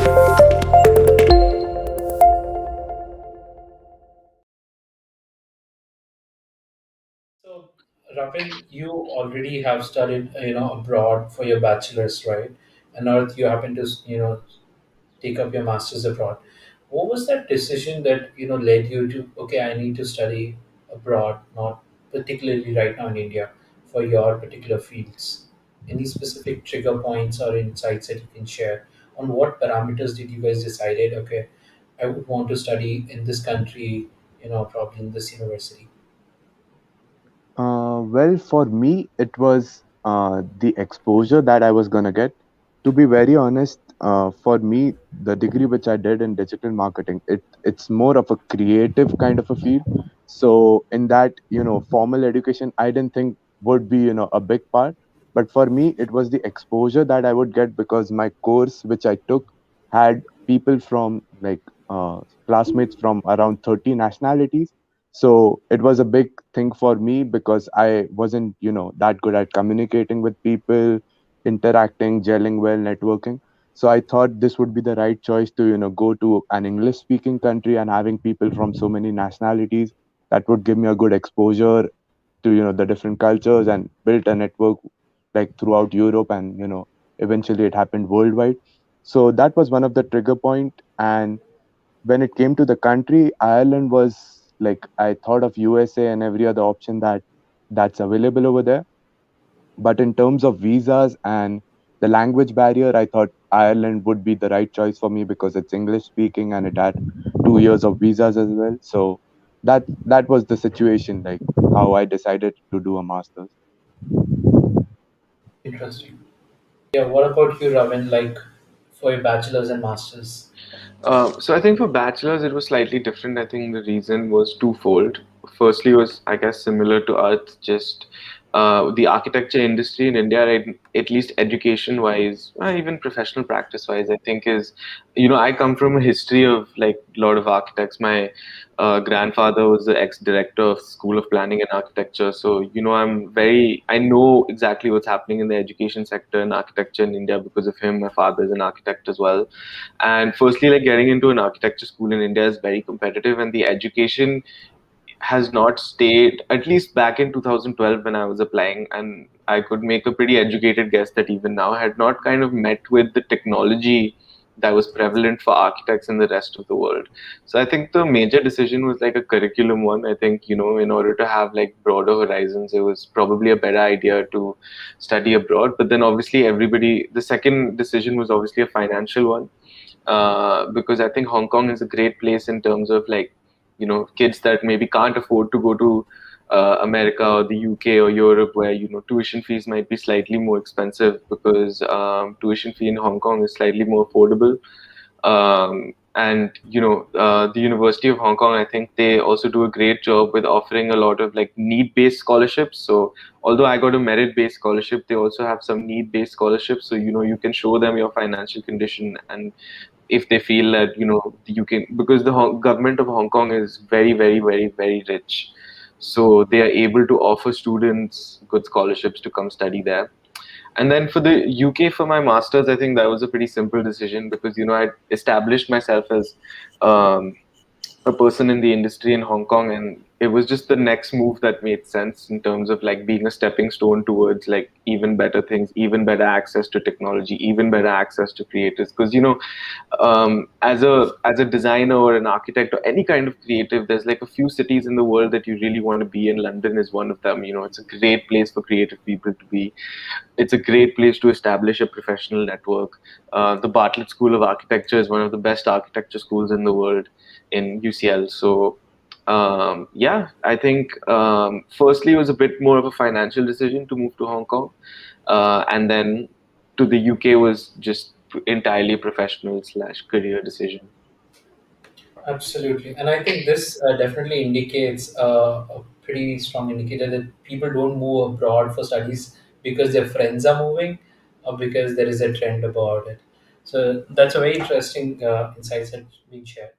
So, Ravin, you already have studied, abroad for your bachelor's, right? And Arth, you happen to, take up your master's abroad. What was that decision that, led you to, okay, I need to study abroad, not particularly right now in India, for your particular fields? Any specific trigger points or insights that you can share on what parameters did you guys decided, okay, I would want to study in this country, probably in this university? Well, for me, it was the exposure that I was gonna get. To be very honest, for me, the degree which I did in digital marketing, it's more of a creative kind of a field. So in that, formal education, I didn't think would be, a big part. But for me, it was the exposure that I would get because my course which I took had people from like classmates from around 30 nationalities. So it was a big thing for me because I wasn't, that good at communicating with people, interacting, gelling well, networking. So I thought this would be the right choice to, go to an English speaking country and having people from so many nationalities that would give me a good exposure to, the different cultures and built a network like throughout Europe and, eventually it happened worldwide. So that was one of the trigger point. And when it came to the country, Ireland was like I thought of USA and every other option that's available over there. But in terms of visas and the language barrier, I thought Ireland would be the right choice for me because it's English speaking and it had 2 years of visas as well. So that was the situation, like how I decided to do a master's. Interesting. Yeah, what about you, Ravin, like for your bachelor's and master's? So I think for bachelor's it was slightly different. I think the reason was twofold. Firstly was I guess similar to Earth, just the architecture industry in India, right, at least education wise, even professional practice wise, I think is, I come from a history of like a lot of architects. My grandfather was the ex-director of School of Planning and Architecture, so I know exactly what's happening in the education sector and architecture in India because of him. My father is an architect as well. And firstly, like getting into an architecture school in India is very competitive, and the education has not stayed, at least back in 2012 when I was applying, and I could make a pretty educated guess that even now had not kind of met with the technology that was prevalent for architects in the rest of the world. So I think the major decision was like a curriculum one. I think, in order to have like broader horizons, it was probably a better idea to study abroad. But then obviously the second decision was obviously a financial one, because I think Hong Kong is a great place in terms of like, kids that maybe can't afford to go to America or the UK or Europe, where tuition fees might be slightly more expensive, because tuition fee in Hong Kong is slightly more affordable. And the University of Hong Kong, I think they also do a great job with offering a lot of like need-based scholarships. So although I got a merit-based scholarship, they also have some need-based scholarships. So you can show them your financial condition, and if they feel that you can, because the government of Hong Kong is very, very, very, very rich, so they are able to offer students good scholarships to come study there. And then for the UK for my masters, I think that was a pretty simple decision, because I established myself as um, a person in the industry in Hong Kong, and it was just the next move that made sense in terms of like being a stepping stone towards like even better things, even better access to technology, even better access to creators. Because as a designer or an architect or any kind of creative, there's like a few cities in the world that you really want to be in. London is one of them. It's a great place for creative people to be. It's a great place to establish a professional network. The Bartlett School of Architecture is one of the best architecture schools in the world in UCL. So, yeah, I think firstly it was a bit more of a financial decision to move to Hong Kong, and then to the UK was just entirely professional slash career decision. Absolutely. And I think this definitely indicates a pretty strong indicator that people don't move abroad for studies because their friends are moving or because there is a trend about it. So that's a very interesting insights that being shared.